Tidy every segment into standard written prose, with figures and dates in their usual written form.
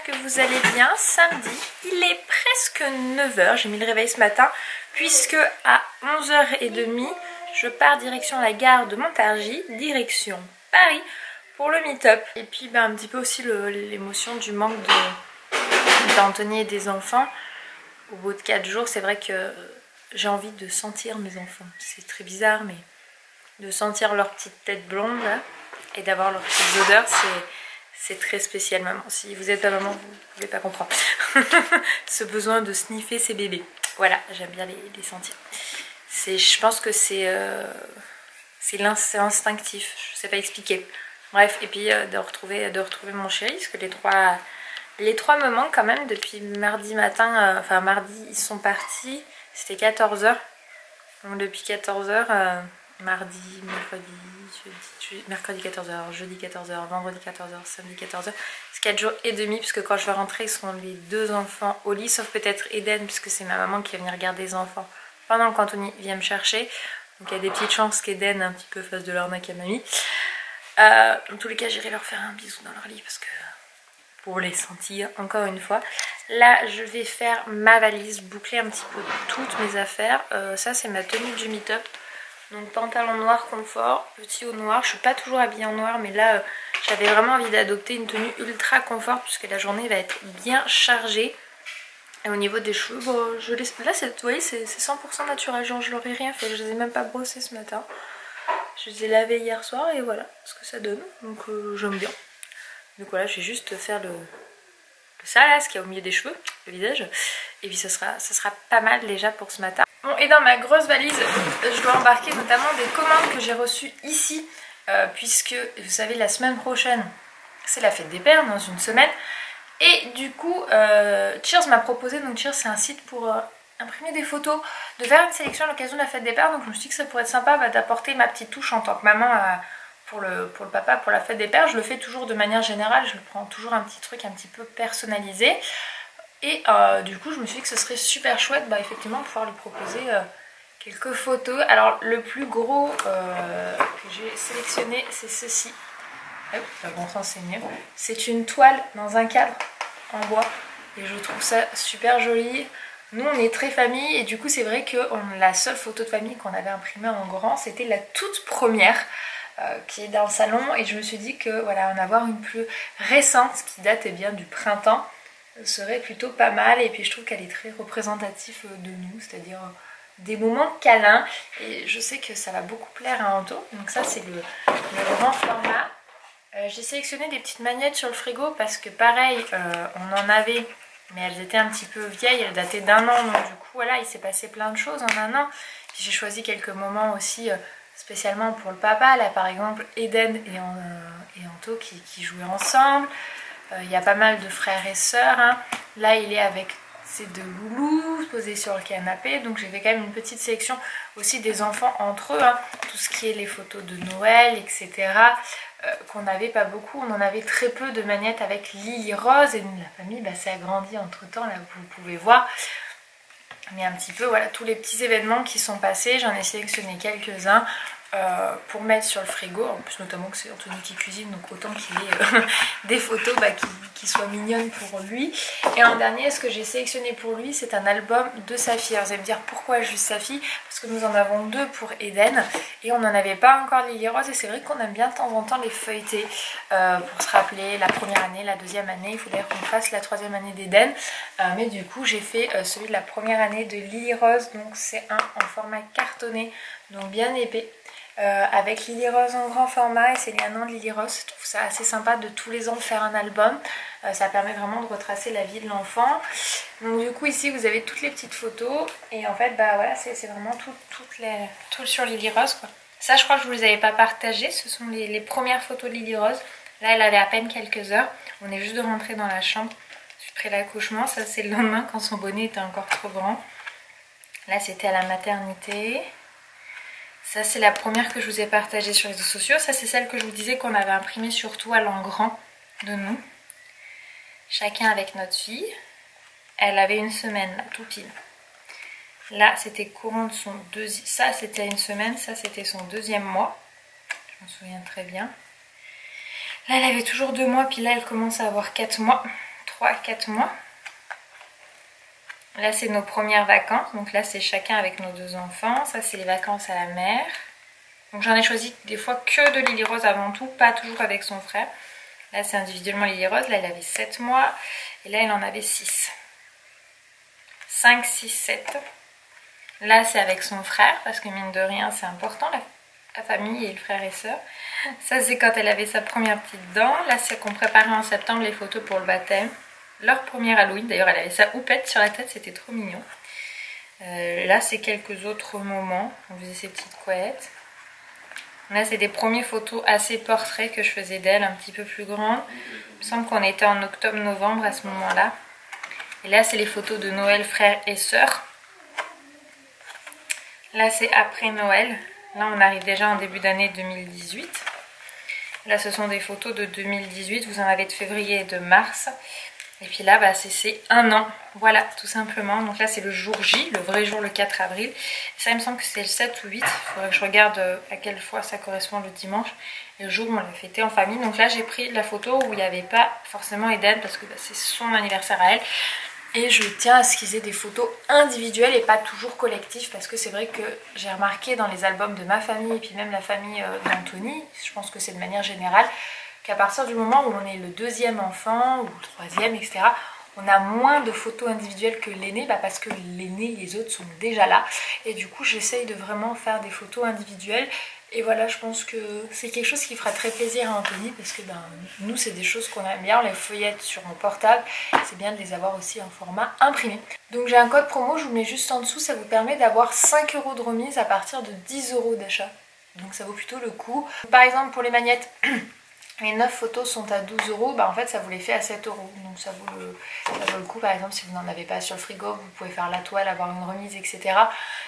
que vous allez bien. Samedi, il est presque 9 h, j'ai mis le réveil ce matin, puisque à 11h30, je pars direction la gare de Montargis, direction Paris, pour le meet-up. Et puis un petit peu aussi l'émotion du manque d'Anthony et des enfants. Au bout de 4 jours, c'est vrai que j'ai envie de sentir mes enfants. C'est très bizarre, mais de sentir leur petite tête blonde là, et d'avoir leurs petites odeurs, c'est très spécial, maman. Si vous êtes pas maman, vous ne pouvez pas comprendre. Ce besoin de sniffer ses bébés. Voilà, j'aime bien les sentir. Je pense que c'est instinctif, je sais pas expliquer. Bref, et puis de retrouver mon chéri, parce que les trois me manquent quand même depuis mardi matin. Enfin mardi ils sont partis, c'était 14 h. Donc depuis 14 h, mardi, mercredi 14 h, jeudi 14 h, vendredi 14 h, samedi 14 h. C'est 4 jours et demi, puisque quand je vais rentrer, ils seront les 2 enfants au lit, sauf peut-être Eden, puisque c'est ma maman qui va venir garder les enfants pendant qu'Anthony vient me chercher. Donc il y a des petites chances qu'Eden un petit peu fasse de l'arnaque à mamie. Dans tous les cas, j'irai leur faire un bisou dans leur lit, parce que pour les sentir encore une fois. Là, je vais faire ma valise, boucler un petit peu toutes mes affaires. Ça, c'est ma tenue du meet-up. Donc pantalon noir confort, petit haut noir. Je suis pas toujours habillée en noir, mais là j'avais vraiment envie d'adopter une tenue ultra confort, puisque la journée va être bien chargée. Et au niveau des cheveux, bon, là vous voyez, c'est 100% naturel, genre je leur ai rien fait, je les ai même pas brossés ce matin. Je les ai lavés hier soir et voilà ce que ça donne, donc j'aime bien. Donc voilà, je vais juste faire ça là, ce qu'il y a au milieu des cheveux, le visage. Et puis ça sera pas mal déjà pour ce matin. Bon, et dans ma grosse valise, je dois embarquer notamment des commandes que j'ai reçues ici, puisque vous savez, la semaine prochaine, c'est la fête des pères, dans une semaine. Et du coup, Cheers m'a proposé, donc Cheers c'est un site pour imprimer des photos, de faire une sélection à l'occasion de la fête des pères. Donc je me suis dit que ça pourrait être sympa d'apporter ma petite touche en tant que maman pour le papa, pour la fête des pères. Je le fais toujours de manière générale, je prends toujours un petit truc un petit peu personnalisé. Et du coup je me suis dit que ce serait super chouette effectivement pouvoir lui proposer quelques photos. Alors le plus gros que j'ai sélectionné, c'est ceci. Hop, à bon sens c'est mieux. C'est une toile dans un cadre en bois et je trouve ça super joli. Nous on est très famille et du coup c'est vrai que la seule photo de famille qu'on avait imprimée en grand, c'était la toute première qui est dans le salon, et je me suis dit que voilà, en avoir une plus récente qui date bien du printemps serait plutôt pas mal. Et puis je trouve qu'elle est très représentative de nous, c'est-à-dire des moments câlins, et je sais que ça va beaucoup plaire à Anto. Donc ça c'est le grand format. J'ai sélectionné des petites magnettes sur le frigo parce que pareil, on en avait, mais elles étaient un petit peu vieilles, elles dataient d'1 an, donc du coup voilà, il s'est passé plein de choses en 1 an. J'ai choisi quelques moments aussi spécialement pour le papa, là par exemple Eden et Anto qui jouaient ensemble. Il y a pas mal de frères et sœurs, hein. Là il est avec ses 2 loulous posés sur le canapé, donc j'ai fait quand même une petite sélection aussi des enfants entre eux, hein. Tout ce qui est les photos de Noël, etc. Qu'on n'avait pas beaucoup, on en avait très peu de magnettes avec Lily Rose, et la famille s'est agrandie entre temps, là vous pouvez voir. Mais un petit peu voilà tous les petits événements qui sont passés, j'en ai sélectionné quelques-uns pour mettre sur le frigo. En plus notamment que c'est Anthony qui cuisine, donc autant qu'il ait des photos qui soient mignonnes pour lui. Et en dernier, ce que j'ai sélectionné pour lui, c'est un album de sa fille. Alors vous allez me dire pourquoi juste sa fille, parce que nous en avons 2 pour Eden et on n'en avait pas encore Lily Rose, et c'est vrai qu'on aime bien de temps en temps les feuilleter pour se rappeler la première année, la deuxième année. Il faut d'ailleurs qu'on fasse la 3e année d'Eden, mais du coup j'ai fait celui de la première année de Lily Rose, donc c'est un en format cartonné, donc bien épais. Avec Lily Rose en grand format, et c'est les 1 an de Lily Rose. Je trouve ça assez sympa de tous les ans faire un album. Ça permet vraiment de retracer la vie de l'enfant. Donc du coup ici vous avez toutes les petites photos, et en fait voilà, c'est vraiment tout sur Lily Rose quoi. Ça je crois que je ne vous les avais pas partagé, ce sont les premières photos de Lily Rose. Là elle avait à peine quelques heures, on est juste de rentrer dans la chambre après l'accouchement. Ça c'est le lendemain quand son bonnet était encore trop grand. Là c'était à la maternité. Ça c'est la première que je vous ai partagée sur les réseaux sociaux. Ça c'est celle que je vous disais qu'on avait imprimée sur toile en grand de nous. Chacun avec notre fille. Elle avait 1 semaine là, tout pile. Là c'était courant de son deuxième. Ça c'était 1 semaine, ça c'était son 2e mois. Je m'en souviens très bien. Là elle avait toujours 2 mois, puis là elle commence à avoir 4 mois. 3-4 mois. Là c'est nos premières vacances, donc là c'est chacun avec nos 2 enfants. Ça c'est les vacances à la mer. Donc j'en ai choisi des fois que de Lily Rose avant tout, pas toujours avec son frère. Là c'est individuellement Lily Rose, là il avait 7 mois et là il en avait 6. 5, 6, 7. Là c'est avec son frère parce que mine de rien c'est important la famille et le frère et soeur. Ça c'est quand elle avait sa première petite dent. Là c'est qu'on préparait en septembre les photos pour le baptême. Leur première Halloween, d'ailleurs elle avait sa houppette sur la tête, c'était trop mignon. Là c'est quelques autres moments, on faisait ses petites couettes. Là c'est des premières photos assez portraits que je faisais d'elle, un petit peu plus grande. Il me semble qu'on était en octobre-novembre à ce moment-là. Et là c'est les photos de Noël frère et sœur. Là c'est après Noël. Là on arrive déjà en début d'année 2018. Là ce sont des photos de 2018, vous en avez de février et de mars. Et puis là bah, c'est 1 an, voilà tout simplement. Donc là c'est le jour J, le vrai jour le 4 avril. Et ça il me semble que c'est le 7 ou 8, il faudrait que je regarde à quelle fois ça correspond le dimanche. Et le jour où on l'a fêté en famille. Donc là j'ai pris la photo où il n'y avait pas forcément Eden parce que bah, c'est son anniversaire à elle. Et je tiens à ce qu'ils aient des photos individuelles et pas toujours collectives, parce que c'est vrai que j'ai remarqué dans les albums de ma famille et puis même la famille d'Anthony, je pense que c'est de manière générale, qu'à partir du moment où on est le 2e enfant ou le 3e, etc., on a moins de photos individuelles que l'aîné, bah parce que l'aîné, les autres sont déjà là. Et du coup j'essaye de vraiment faire des photos individuelles. Et voilà, je pense que c'est quelque chose qui fera très plaisir à Anthony, parce que ben, nous c'est des choses qu'on aime bien, on les feuillette sur mon portable, c'est bien de les avoir aussi en format imprimé. Donc j'ai un code promo, je vous mets juste en dessous, ça vous permet d'avoir 5 € de remise à partir de 10 € d'achat. Donc ça vaut plutôt le coup. Par exemple pour les magnettes, les 9 photos sont à 12 €, bah en fait ça vous les fait à 7 €. Donc ça vaut le coup. Par exemple si vous n'en avez pas sur le frigo, vous pouvez faire la toile, avoir une remise, etc.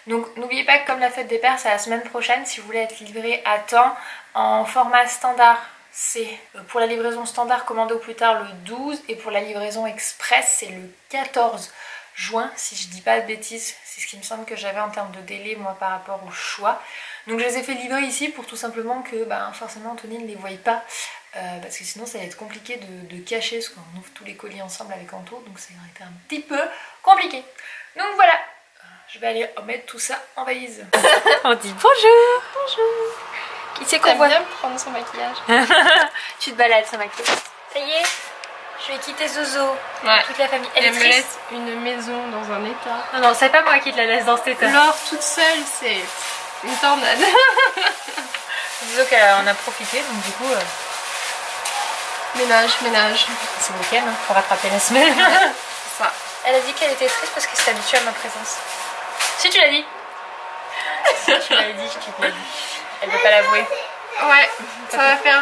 Donc n'oubliez pas que comme la fête des pères c'est la semaine prochaine, si vous voulez être livré à temps en format standard, c'est pour la livraison standard commandée au plus tard le 12, et pour la livraison express c'est le 14 juin si je dis pas de bêtises. C'est ce qui me semble que j'avais en termes de délai moi par rapport au choix. Donc je les ai fait livrer ici pour tout simplement que ben, forcément Anthony ne les voie pas, parce que sinon ça va être compliqué de cacher, parce qu'on ouvre tous les colis ensemble avec Anto, donc ça aurait été un petit peu compliqué. Donc voilà, je vais aller mettre tout ça en valise. On dit bonjour. Bonjour. Qui c'est qu'on voit? Bien prendre son maquillage. Tu te balades sans maquillage. Ça y est, je vais quitter Zozo. Ouais. Toute la famille. Elle me laisse une maison dans un état. Non, non, c'est pas moi qui te la laisse dans cet état. Laure toute seule, c'est une tornade. Zozo qu'elle en a profité, donc du coup... Ménage. C'est le week-end, hein, pour rattraper la semaine. C'est ça. Elle a dit qu'elle était triste parce qu'elle s'est habituée à ma présence. Si tu l'as dit. Si tu l'as dit, je te l'ai dit. Elle veut pas l'avouer. Ouais, ça va faire...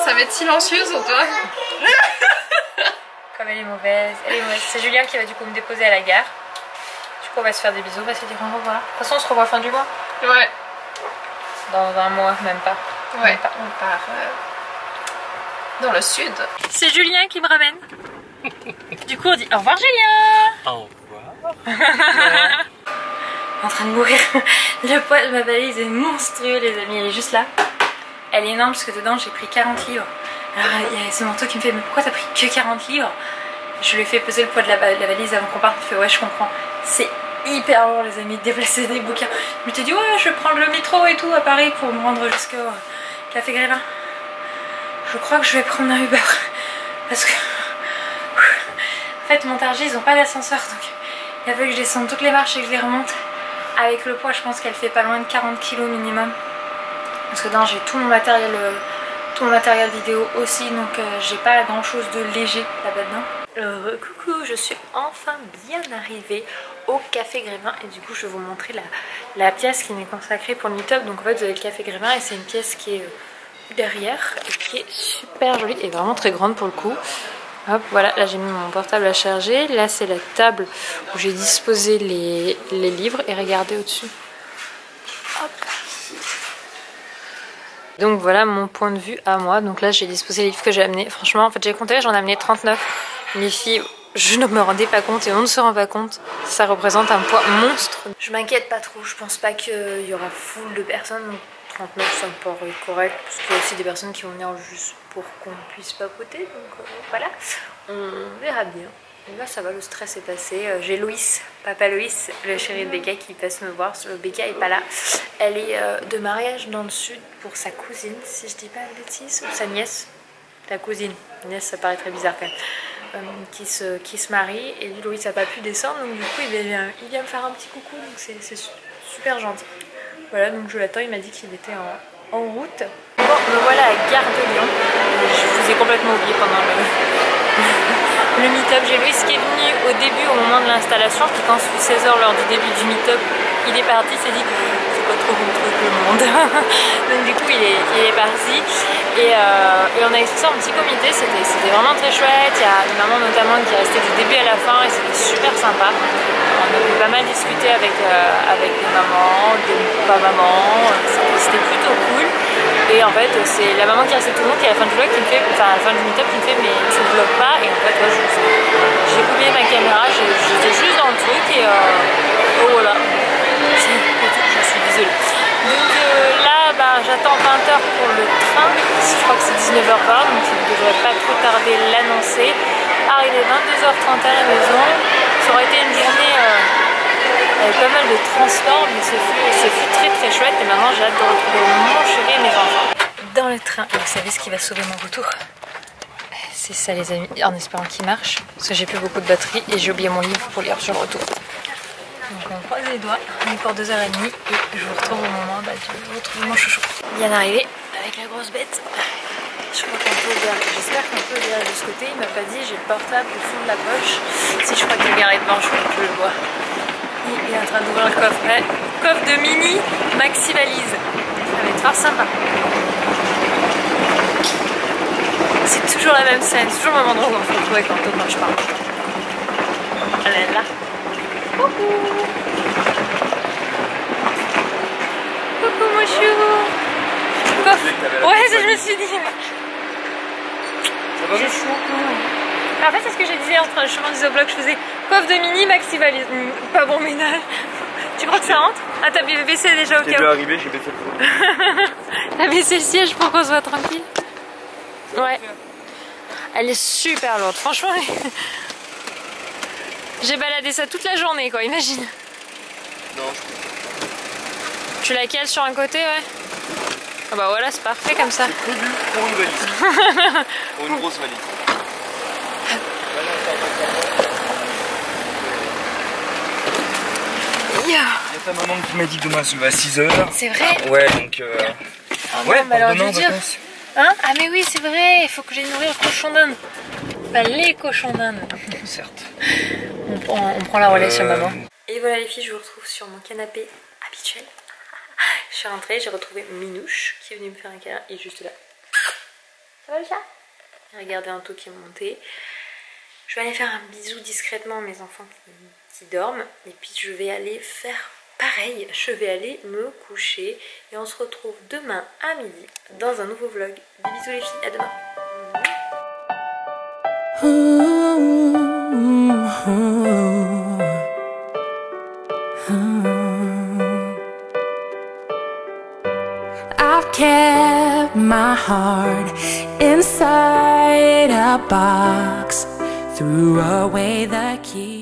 ça va être silencieux sur toi. Comme elle est mauvaise. Elle est mauvaise. C'est Julien qui va du coup me déposer à la gare. Du coup on va se faire des bisous, on va se dire au revoir. De toute façon on se revoit fin du mois. Ouais. Dans un mois, même pas. Ouais, même pas. On part dans le sud. C'est Julien qui me ramène. Du coup on dit au revoir Julien. Au revoir. En train de mourir. Le poids de ma valise est monstrueux les amis, elle est juste là. Elle est énorme parce que dedans j'ai pris 40 livres. Alors il y a ce manteau qui me fait mais pourquoi t'as pris que 40 livres? Je lui ai fait peser le poids de la valise avant qu'on parte, il fait ouais je comprends. C'est hyper lourd les amis de déplacer des bouquins. Je m'étais dit ouais je prends le métro et tout à Paris pour me rendre jusqu'au Café Grévin. Je crois que je vais prendre un Uber. Parce que en fait Montargis ils ont pas d'ascenseur, donc il a fallu que je descende toutes les marches et que je les remonte. Avec le poids je pense qu'elle fait pas loin de 40 kg minimum. Parce que dedans j'ai tout mon matériel vidéo aussi, donc j'ai pas grand chose de léger là-dedans. Coucou, je suis enfin bien arrivée au Café Grévin et du coup je vais vous montrer la pièce qui m'est consacrée pour le meet-up. Donc en fait vous avez le Café Grévin et c'est une pièce qui est derrière et qui est super jolie et vraiment très grande pour le coup. Hop, voilà, là j'ai mis mon portable à charger. Là c'est la table où j'ai disposé les livres et regardez au-dessus. Hop. Donc voilà mon point de vue à moi. Donc là j'ai disposé les livres que j'ai amenés. Franchement en fait j'ai compté, j'en ai amené 39. Les filles, je ne me rendais pas compte et on ne se rend pas compte. Ça représente un poids monstre. Je m'inquiète pas trop, je pense pas qu'il y aura foule de personnes. Donc 39 ça me paraît correct. Parce qu'il y a aussi des personnes qui vont venir juste pour qu'on puisse papoter. Donc voilà. On verra bien. Et là ça va, le stress est passé. J'ai Loïs, papa Loïs, le chéri de Becca qui passe me voir. Becca est pas là. Elle est de mariage dans le sud pour sa cousine, si je dis pas de bêtises, ou sa nièce. Ta cousine, nièce ça paraît très bizarre quand même. Qui se marie, et lui Loïs n'a pas pu descendre, donc du coup il vient me faire un petit coucou, donc c'est super gentil. Voilà, donc je l'attends, il m'a dit qu'il était en route. Bon, me voilà à Gare de Lyon. Je vous ai complètement oublié pendant le meet-up. J'ai Loïs qui est venu au début, au moment de l'installation, puis quand c'est 16 h lors du début du meet-up, il est parti, il s'est dit c'est pas trop mon truc le monde. Donc du coup il est parti. Et on a expliqué ça en petit comité, c'était vraiment très chouette. Il y a une maman notamment qui est restée du début à la fin et c'était super sympa. On a pu pas mal discuter avec des mamans, des pas-mamans, c'était plutôt cool. Et en fait c'est la maman qui est restée tout le long qui à la fin du vlog qui me fait, enfin à la fin du meet-up qui me fait mais tu vlogs pas, et en fait moi j'ai oublié ma caméra, j'étais juste dans le truc et oh voilà, je suis désolée. Donc là bah, j'attends 20 h pour le train, je crois que c'est 19 h 20, donc il ne devrait pas trop tarder l'annoncer. Arrivé 22 h 30 à la maison, ça aurait été une journée avec pas mal de transport, mais ce fut très très chouette, et maintenant j'ai hâte de retrouver mon chéri et mes enfants. Dans le train, et vous savez ce qui va sauver mon retour? C'est ça les amis, en espérant qu'il marche, parce que j'ai plus beaucoup de batterie et j'ai oublié mon livre pour lire sur le retour. Donc on croise les doigts, on est pour 2 h 30 et je vous retrouve au moment de retrouver mon chouchou. Bien arrivé avec la grosse bête. Je crois qu'on peut le garer, j'espère qu'on peut le garer de ce côté. Il m'a pas dit, j'ai le portable au fond de la poche. Si je crois qu'il est garé devant, je crois que je le vois. Il est en train d'ouvrir le coffre. Ouais, coffre de mini maxi valise. Ça va être fort sympa. C'est toujours la même scène, c'est toujours le même endroit où on se retrouve avec Anto quand je parle. Elle est là. Coucou. Coucou mon chou. Ouais, ça je me suis dit. Ça va? En fait, c'est ce que je disais entre le chemin du vlog, je faisais coffre de mini maxi valise. Pas bon ménage. Tu crois que ça rentre? Ah, t'as baissé déjà au cas où. J'ai arrivé, j'ai baissé le coup. T'as baissé le siège pour qu'on soit tranquille? Ouais. Elle est super lourde, franchement. J'ai baladé ça toute la journée, quoi, imagine. Non. Tu la cales sur un côté, ouais? Ah bah voilà, c'est parfait comme ça. C'est prévu pour une valise. Pour une grosse valise. Il y a ta maman qui m'a dit que demain se lève à 6 h. C'est vrai? Ouais, donc oh ouais, non, bah alors demain, dire. Hein? Ah mais oui, c'est vrai, il faut que j'aille nourrir le cochon d'Inde. Enfin, les cochons d'Inde. Certes. On prend la relais sur maman. Et voilà les filles, je vous retrouve sur mon canapé habituel. Je suis rentrée, j'ai retrouvé Minouche qui est venue me faire un câlin, et juste là. Ça va le chat? Regardez un taux qui est monté. Je vais aller faire un bisou discrètement à mes enfants qui dorment. Et puis je vais aller faire pareil. Je vais aller me coucher. Et on se retrouve demain à midi dans un nouveau vlog. Des bisous les filles, à demain. I've kept my heart inside a box, threw away the key.